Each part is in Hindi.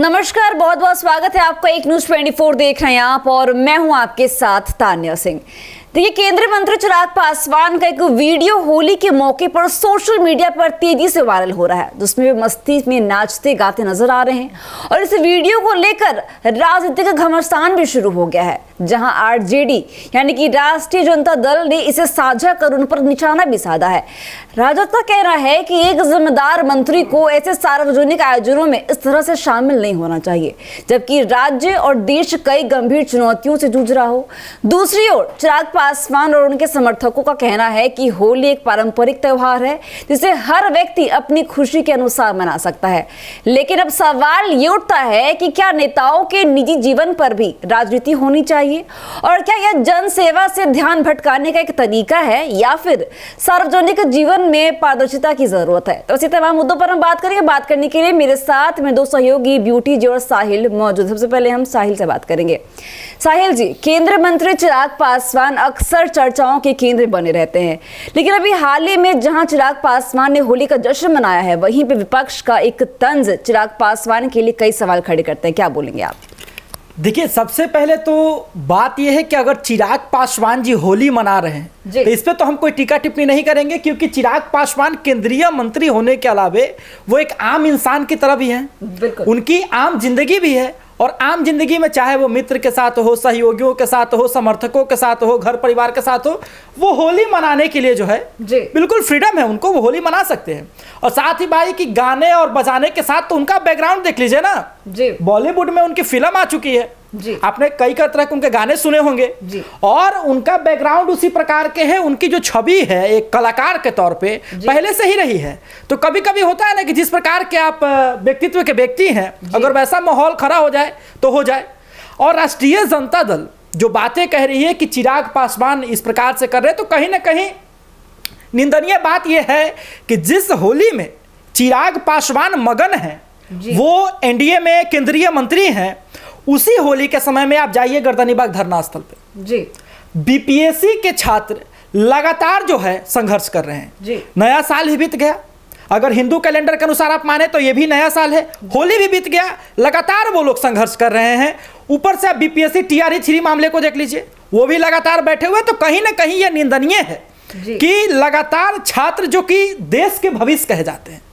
नमस्कार, बहुत बहुत स्वागत है आपका एक न्यूज 24 देख रहे हैं आप और मैं हूं आपके साथ तान्या सिंह। देखिए, केंद्रीय मंत्री चिराग पासवान का एक वीडियो होली के मौके पर सोशल मीडिया पर तेजी से वायरल हो रहा है, जिसमें वे मस्ती में नाचते गाते नजर आ रहे हैं और इस वीडियो को लेकर राजनीतिक घमासान भी शुरू हो गया है, जहां आरजेडी यानी कि राष्ट्रीय जनता दल ने इसे साझा कर उन पर निशाना भी साधा है। राजद का कहना है कि एक जिम्मेदार मंत्री को ऐसे सार्वजनिक आयोजनों में इस तरह से शामिल नहीं होना चाहिए, जबकि राज्य और देश कई गंभीर चुनौतियों से जूझ रहा हो। दूसरी ओर चिराग पासवान और उनके समर्थकों का कहना है कि होली एक पारंपरिक त्योहार है जिसे हर व्यक्ति अपनी खुशी के अनुसार मना सकता है। लेकिन अब सवाल ये उठता है कि क्या नेताओं के निजी जीवन पर भी राजनीति होनी चाहिए, और क्या यह जन सेवा से ध्यान भटकाने का एक तरीका है, या फिर सार्वजनिक जीवन में पारदर्शिता की जरूरत है। तो इसी तमाम मुद्दों पर हम बात करेंगे। बात करने के लिए मेरे साथ में दो सहयोगी ब्यूटी जी और साहिल मौजूद। सबसे पहले हम साहिल से बात करेंगे। साहिल जी, केंद्रीय मंत्री चिराग पासवान अक्सर चर्चाओं के केंद्र बने रहते हैं, लेकिन अभी हाल ही में जहां चिराग पासवान ने होली का जश्न मनाया है, वहीं पे विपक्ष का एक तंज चिराग पासवान के लिए कई सवाल खड़े करते हैं। क्या बोलेंगे आप? देखिए, सबसे पहले तो बात यह है कि अगर चिराग पासवान जी होली मना रहे हैं तो इस पे तो हम कोई टीका टिप्पणी नहीं करेंगे, क्योंकि चिराग पासवान केंद्रीय मंत्री होने के अलावे वो एक आम इंसान की तरह भी हैं। उनकी आम जिंदगी भी है, और आम जिंदगी में चाहे वो मित्र के साथ हो, सहयोगियों के साथ हो, समर्थकों के साथ हो, घर परिवार के साथ हो, वो होली मनाने के लिए जो है बिल्कुल फ्रीडम है उनको, वो होली मना सकते हैं। और साथ ही भाई कि गाने और बजाने के साथ तो उनका बैकग्राउंड देख लीजिए ना जी। बॉलीवुड में उनकी फिल्म आ चुकी है जी। आपने कई तरह के उनके गाने सुने होंगे जी। और उनका बैकग्राउंड उसी प्रकार के है, उनकी जो छवि है एक कलाकार के तौर पे पहले से ही रही है। तो कभी कभी होता है ना कि जिस प्रकार के आप व्यक्तित्व के व्यक्ति हैं, अगर वैसा माहौल खड़ा हो जाए तो हो जाए। और राष्ट्रीय जनता दल जो बातें कह रही है कि चिराग पासवान इस प्रकार से कर रहे हैं, तो कहीं ना कहीं निंदनीय बात यह है कि जिस होली में चिराग पासवान मगन है, वो एनडीए में केंद्रीय मंत्री हैं, उसी होली के समय में आप जाइए गर्दनीबाग धरना स्थल पे जी। बीपीएससी के छात्र लगातार जो है संघर्ष कर रहे हैं जी। नया साल ही बीत गया, अगर हिंदू कैलेंडर के अनुसार आप माने तो ये भी नया साल है, होली भी बीत गया, लगातार वो लोग संघर्ष कर रहे हैं। ऊपर से आप बीपीएससी टीआरई 3 मामले को देख लीजिए, वो भी लगातार बैठे हुए। तो कहीं ना कहीं ये निंदनीय है कि लगातार छात्र जो कि देश के भविष्य कहे जाते हैं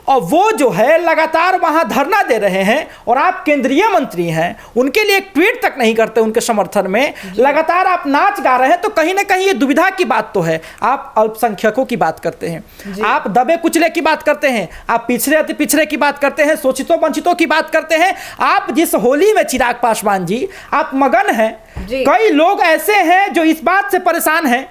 और वो जो है लगातार वहां धरना दे रहे हैं, और आप केंद्रीय मंत्री हैं, उनके लिए एक ट्वीट तक नहीं करते उनके समर्थन में, लगातार आप नाच गा रहे हैं। तो कहीं ना कहीं ये दुविधा की बात तो है। आप अल्पसंख्यकों की बात करते हैं, आप दबे कुचले की बात करते हैं, आप पिछड़े अति पिछड़े की बात करते हैं, शोषितों वंचितों की बात करते हैं। आप जिस होली में चिराग पासवान जी आप मगन हैं, कई लोग ऐसे हैं जो इस बात से परेशान हैं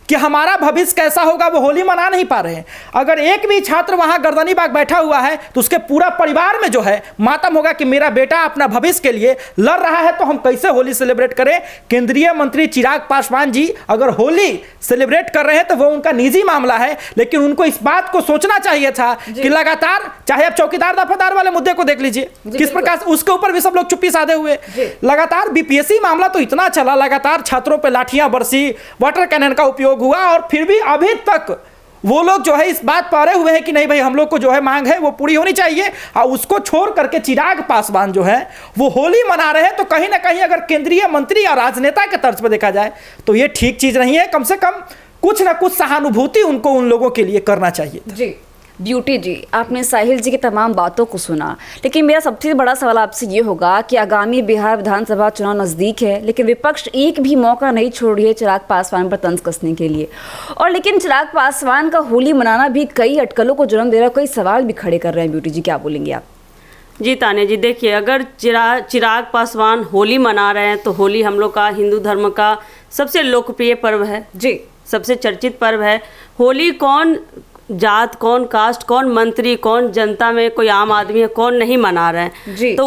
कि हमारा भविष्य कैसा होगा, वो होली मना नहीं पा रहे हैं। अगर एक भी छात्र वहां गर्दनीबाग बैठा हुआ है तो उसके पूरा परिवार में जो है मातम होगा कि मेरा बेटा अपना भविष्य के लिए लड़ रहा है, तो हम कैसे होली सेलिब्रेट करें। केंद्रीय मंत्री चिराग पासवान जी अगर होली सेलिब्रेट कर रहे हैं तो वो उनका निजी मामला है, लेकिन उनको इस बात को सोचना चाहिए था कि लगातार, चाहे आप चौकीदार दफादार वाले मुद्दे को देख लीजिए किस प्रकार उसके ऊपर भी सब लोग चुप्पी साधे हुए, लगातार बीपीएससी मामला तो इतना चला, लगातार छात्रों पर लाठियां बरसी, वाटर कैनन का उपयोग हुआ, और फिर भी अभी तक वो लोग जो है इस बात पर अड़े हुए हैं कि नहीं भाई, हम लोग को जो है मांग है वो पूरी होनी चाहिए। और उसको छोड़ करके चिराग पासवान जो है वो होली मना रहे हैं। तो कहीं ना कहीं अगर केंद्रीय मंत्री और राजनेता के तर्ज पर देखा जाए तो ये ठीक चीज नहीं है। कम से कम कुछ ना कुछ सहानुभूति उनको उन लोगों के लिए करना चाहिए जी। ब्यूटी जी, आपने साहिल जी की तमाम बातों को सुना, लेकिन मेरा सबसे बड़ा सवाल आपसे ये होगा कि आगामी बिहार विधानसभा चुनाव नज़दीक है, लेकिन विपक्ष एक भी मौका नहीं छोड़ रही है चिराग पासवान पर तंज कसने के लिए, और लेकिन चिराग पासवान का होली मनाना भी कई अटकलों को जन्म दे रहा है, कई सवाल भी खड़े कर रहे हैं। ब्यूटी जी, क्या बोलेंगे आप? जी तान्या जी, देखिए, अगर चिराग पासवान होली मना रहे हैं तो होली हम लोग का हिंदू धर्म का सबसे लोकप्रिय पर्व है जी, सबसे चर्चित पर्व है। होली कौन जात, कौन कास्ट, कौन मंत्री, कौन जनता में कोई आम आदमी है, कौन नहीं मना रहे हैं जी। तो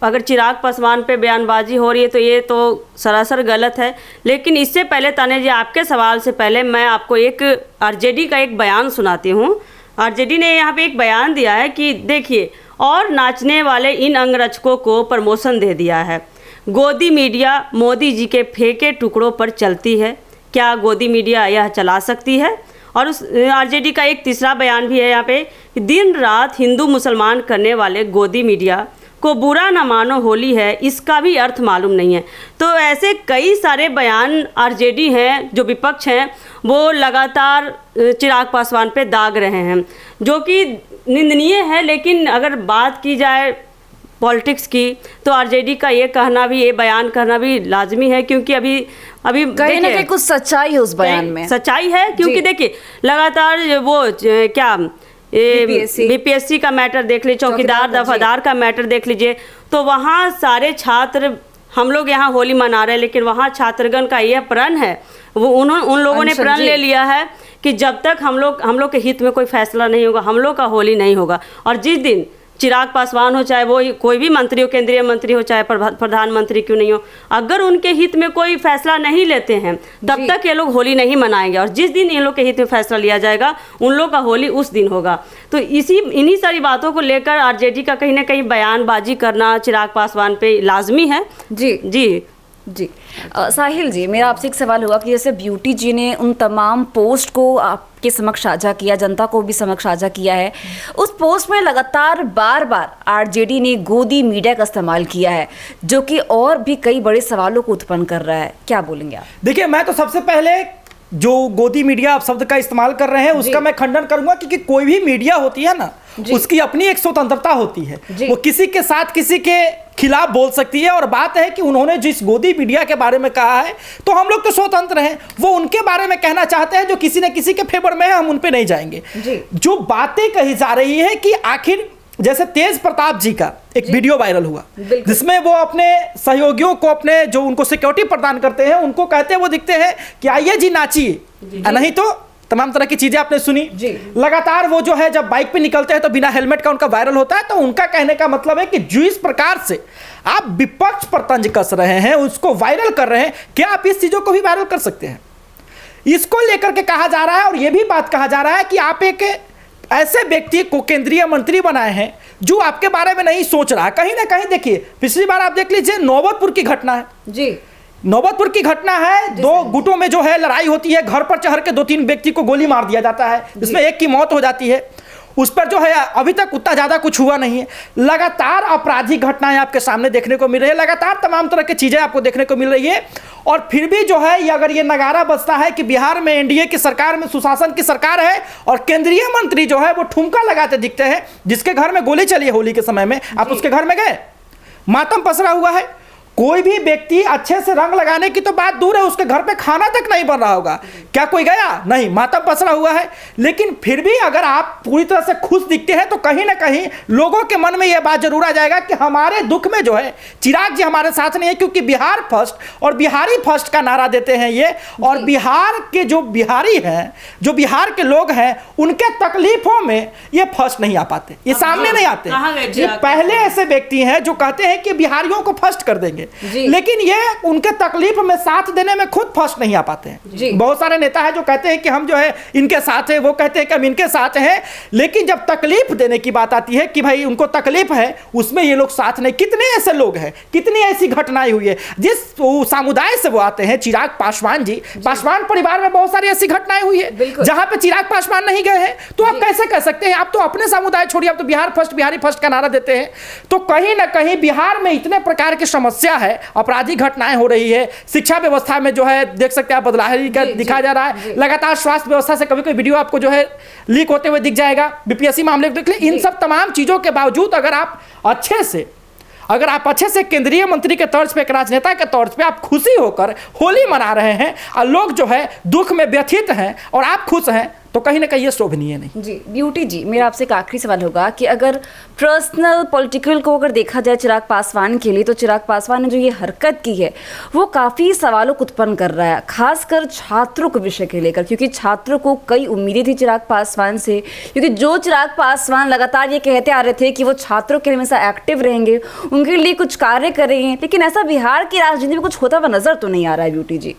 अगर चिराग पासवान पे बयानबाजी हो रही है तो ये तो सरासर गलत है। लेकिन इससे पहले तान्या जी, आपके सवाल से पहले मैं आपको एक आरजेडी का एक बयान सुनाती हूँ। आरजेडी ने यहाँ पे एक बयान दिया है कि देखिए, और नाचने वाले इन अंगरक्षकों को प्रमोशन दे दिया है। गोदी मीडिया मोदी जी के फेंके टुकड़ों पर चलती है, क्या गोदी मीडिया यह चला सकती है? और उस आरजेडी का एक तीसरा बयान भी है यहाँ पे, दिन रात हिंदू मुसलमान करने वाले गोदी मीडिया को बुरा ना मानो होली है, इसका भी अर्थ मालूम नहीं है। तो ऐसे कई सारे बयान आरजेडी हैं, जो विपक्ष हैं, वो लगातार चिराग पासवान पे दाग रहे हैं, जो कि निंदनीय है। लेकिन अगर बात की जाए पॉलिटिक्स की, तो आरजेडी का ये कहना भी, ये बयान करना भी लाजमी है, क्योंकि अभी कहीं ना कहीं कुछ सच्चाई है उस बयान में, सच्चाई है। क्योंकि देखिए लगातार वो क्या बीपीएससी का मैटर देख लीजिए, चौकीदार दफादार का मैटर देख लीजिए, तो वहाँ सारे छात्र, हम लोग यहाँ होली मना रहे हैं, लेकिन वहाँ छात्रगण का यह प्रण है, वो उन लोगों ने प्रण ले लिया है कि जब तक हम लोग के हित में कोई फैसला नहीं होगा, हम लोग का होली नहीं होगा। और जिस दिन चिराग पासवान हो, चाहे वो कोई भी मंत्री हो, केंद्रीय मंत्री हो, चाहे प्रधानमंत्री क्यों नहीं हो, अगर उनके हित में कोई फैसला नहीं लेते हैं, तब तक ये लोग होली नहीं मनाएंगे। और जिस दिन इन लोग के हित में फैसला लिया जाएगा, उन लोग का होली उस दिन होगा। तो इन्हीं सारी बातों को लेकर आरजेडी का कहीं ना कहीं बयानबाजी करना चिराग पासवान पे लाजमी है। जी जी जी। साहिल जी, मेरा आपसे एक सवाल होगा कि जैसे ब्यूटी जी ने उन तमाम पोस्ट को आपके समक्ष साझा किया, जनता को भी समक्ष साझा किया है, उस पोस्ट में लगातार बार बार आरजेडी ने गोदी मीडिया का इस्तेमाल किया है, जो कि और भी कई बड़े सवालों को उत्पन्न कर रहा है। क्या बोलेंगे आप? देखिए, मैं तो सबसे पहले जो गोदी मीडिया आप शब्द का इस्तेमाल कर रहे हैं उसका मैं खंडन करूंगा, क्योंकि कोई भी मीडिया होती है ना, उसकी अपनी एक स्वतंत्रता होती है, वो किसी के साथ किसी के खिलाफ बोल सकती है। और बात है कि उन्होंने जिस गोदी मीडिया के बारे में कहा है, तो हम लोग तो स्वतंत्र हैं, वो उनके बारे में कहना चाहते हैं, जो किसी न किसी के फेवर में है, हम उन पे नहीं जाएंगे। जो बातें कही जा रही है कि आखिर जैसे तेज प्रताप जी का एक वीडियो वायरल हुआ, जिसमें वो अपने सहयोगियों को, अपने जो उनको सिक्योरिटी प्रदान करते हैं, उनको कहते वो दिखते हैं कि आइए जी नाचिए, नहीं तो तमाम तरह की चीजें आपने सुनी। लगातार वो जो है जब बाइक पे निकलते हैं तो बिना हेलमेट का उनका वायरल होता है। तो उनका कहने का मतलब है कि जिस प्रकार से आप विपक्ष पर तंज कस रहे हैं, उसको वायरल कर रहे हैं, क्या आप इस चीजों को भी वायरल कर सकते हैं? इसको लेकर के कहा जा रहा है, और यह भी बात कहा जा रहा है कि आप एक ऐसे व्यक्ति को केंद्रीय मंत्री बनाए हैं जो आपके बारे में नहीं सोच रहा। कहीं ना कहीं देखिए, पिछली बार आप देख लीजिए, नौबतपुर की घटना है जी, नौबतपुर की घटना है, दो गुटों में जो है लड़ाई होती है, घर पर चढ़ के 2-3 व्यक्ति को गोली मार दिया जाता है, जिसमें एक की मौत हो जाती है। उस पर जो है अभी तक उतना ज़्यादा कुछ हुआ नहीं है। लगातार आपराधिक घटनाएं आपके सामने देखने को मिल रही है, लगातार तमाम तरह की चीज़ें आपको देखने को मिल रही है। और फिर भी जो है, ये अगर ये नगारा बजता है कि बिहार में एनडीए की सरकार में सुशासन की सरकार है, और केंद्रीय मंत्री जो है वो ठुमका लगाते दिखते हैं, जिसके घर में गोली चली है होली के समय में, आप उसके घर में गए, मातम पसरा हुआ है। कोई भी व्यक्ति अच्छे से रंग लगाने की तो बात दूर है, उसके घर पे खाना तक नहीं बन रहा होगा, क्या कोई गया? नहीं, मातम पसरा हुआ है। लेकिन फिर भी अगर आप पूरी तरह से खुश दिखते हैं, तो कहीं ना कहीं लोगों के मन में यह बात जरूर आ जाएगा कि हमारे दुख में जो है चिराग जी हमारे साथ नहीं है, क्योंकि बिहार फर्स्ट और बिहारी फर्स्ट का नारा देते हैं ये। और बिहार के जो बिहारी हैं, जो बिहार के लोग हैं, उनके तकलीफों में ये फर्स्ट नहीं आ पाते, ये सामने नहीं आते। ये पहले ऐसे व्यक्ति हैं जो कहते हैं कि बिहारियों को फर्स्ट कर देंगे, लेकिन ये उनके तकलीफ में साथ देने में खुद फर्स्ट नहीं आ पाते हैं। बहुत सारे नेता हैं जो कहते हैं कि हम जो है इनके साथ है, वो कहते हैं कि हम इनके साथ हैं, लेकिन जब तकलीफ देने की बात आती है कि भाई उनको तकलीफ है, उसमें ये लोग साथ नहीं। कितने ऐसे लोग हैं, कितनी ऐसी घटनाएं हुई है, जिस समुदाय से वो आते हैं, चिराग पासवान जी, पासवान परिवार में बहुत सारी ऐसी घटनाएं हुई है जहां पे चिराग पासवान नहीं गए हैं। तो आप कैसे कह सकते हैं? आप तो अपने समुदाय छोड़िए, आप तो बिहार फर्स्ट, बिहारी फर्स्ट का नारा देते हैं। तो कहीं ना कहीं बिहार में इतने प्रकार की समस्या है, आपराधिक घटनाएं हो रही है, शिक्षा व्यवस्था में जो है देख सकते हैं आप बदलाव का दिखाया जा रहा है, लगातार स्वास्थ्य व्यवस्था से कभी कोई वीडियो आपको जो है लीक होते हुए दिख जाएगा, बीपीएससी मामले को देख ले। इन सब तमाम चीजों के बावजूद अगर आप अच्छे से केंद्रीय मंत्री के तौर पे, एक राजनेता के तौर पे आप खुशी होकर होली मना रहे हैं, और लोग जो है दुख में व्यथित हैं और आप खुश हैं, तो कहीं ना कहीं ये शोभनीय नहीं। जी ब्यूटी जी, मेरा आपसे एक आखिरी सवाल होगा कि अगर पर्सनल पॉलिटिकल को अगर देखा जाए चिराग पासवान के लिए, तो चिराग पासवान ने जो ये हरकत की है वो काफ़ी सवालों को उत्पन्न कर रहा है, खासकर छात्रों के विषय के लेकर, क्योंकि छात्रों को कई उम्मीदें थी चिराग पासवान से, क्योंकि जो चिराग पासवान लगातार ये कहते आ रहे थे कि वो छात्रों के हमेशा एक्टिव रहेंगे, उनके लिए कुछ कार्य करेंगे, लेकिन ऐसा बिहार की राजनीति में कुछ होता हुआ नजर तो नहीं आ रहा है। ब्यूटी जी,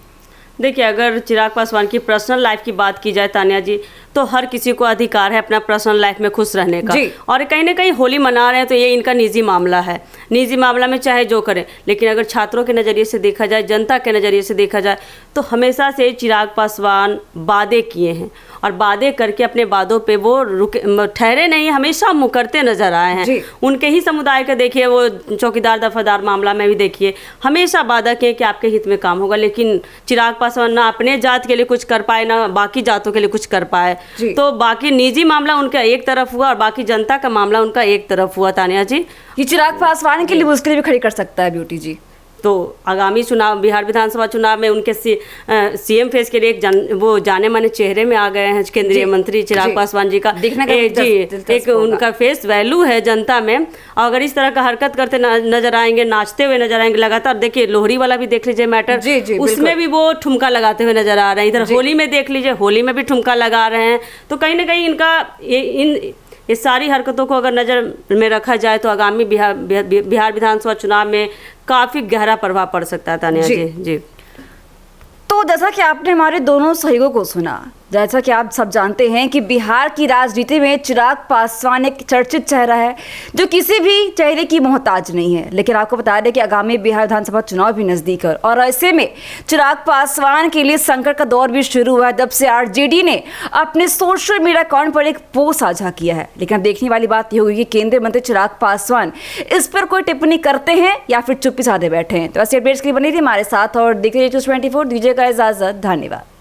देखिए, अगर चिराग पासवान की पर्सनल लाइफ की बात की जाए तान्या जी, तो हर किसी को अधिकार है अपना पर्सनल लाइफ में खुश रहने का। और कहीं ना कहीं होली मना रहे हैं तो ये इनका निजी मामला है, निजी मामला में चाहे जो करें। लेकिन अगर छात्रों के नज़रिए से देखा जाए, जनता के नज़रिए से देखा जाए, तो हमेशा से चिराग पासवान वादे किए हैं और वादे करके अपने वादों पे वो ठहरे नहीं, हमेशा मुकरते नजर आए हैं। उनके ही समुदाय का देखिए, वो चौकीदार दफादार मामला में भी देखिए, हमेशा वादा किए कि आपके हित में काम होगा। लेकिन चिराग पासवान ना अपने जात के लिए कुछ कर पाए, ना बाकी जातों के लिए कुछ कर पाए। तो बाकी निजी मामला उनका एक तरफ हुआ और बाकी जनता का मामला उनका एक तरफ हुआ। तानिया जी, ये चिराग पासवान के लिए मुश्किल भी खड़ी कर सकता है ब्यूटी जी। तो आगामी चुनाव, बिहार विधानसभा चुनाव में उनके सीएम फेस के लिए वो जाने माने चेहरे में आ गए हैं केंद्रीय मंत्री चिराग पासवान जी का। देखने का एक उनका फेस वैल्यू है जनता में। और अगर इस तरह का हरकत करते नजर आएंगे, नाचते हुए नजर आएंगे लगातार, देखिए लोहड़ी वाला भी देख लीजिए मैटर, उसमें भी वो ठुमका लगाते हुए नजर आ रहे हैं। इधर होली में देख लीजिए, होली में भी ठुमका लगा रहे हैं। तो कहीं ना कहीं इनका इस सारी हरकतों को अगर नज़र में रखा जाए तो आगामी बिहार विधानसभा चुनाव में काफ़ी गहरा प्रभाव पड़ सकता है। तानिया जी। तो जैसा कि आपने हमारे दोनों सहयोगों को सुना, जैसा कि आप सब जानते हैं कि बिहार की राजनीति में चिराग पासवान एक चर्चित चेहरा है जो किसी भी चेहरे की मोहताज नहीं है। लेकिन आपको बता दें कि आगामी बिहार विधानसभा चुनाव भी नज़दीक है और ऐसे में चिराग पासवान के लिए संकट का दौर भी शुरू हुआ है जब से आरजेडी ने अपने सोशल मीडिया अकाउंट पर एक पोस्ट साझा किया है। लेकिन देखने वाली बात यह होगी कि केंद्रीय मंत्री चिराग पासवान इस पर कोई टिप्पणी करते हैं या फिर चुप्पी साधे बैठे हैं। तो ऐसे अपडेट्स के लिए बनी रही हमारे साथ और देखिए News 24। दीजिएगा इजाजत, धन्यवाद।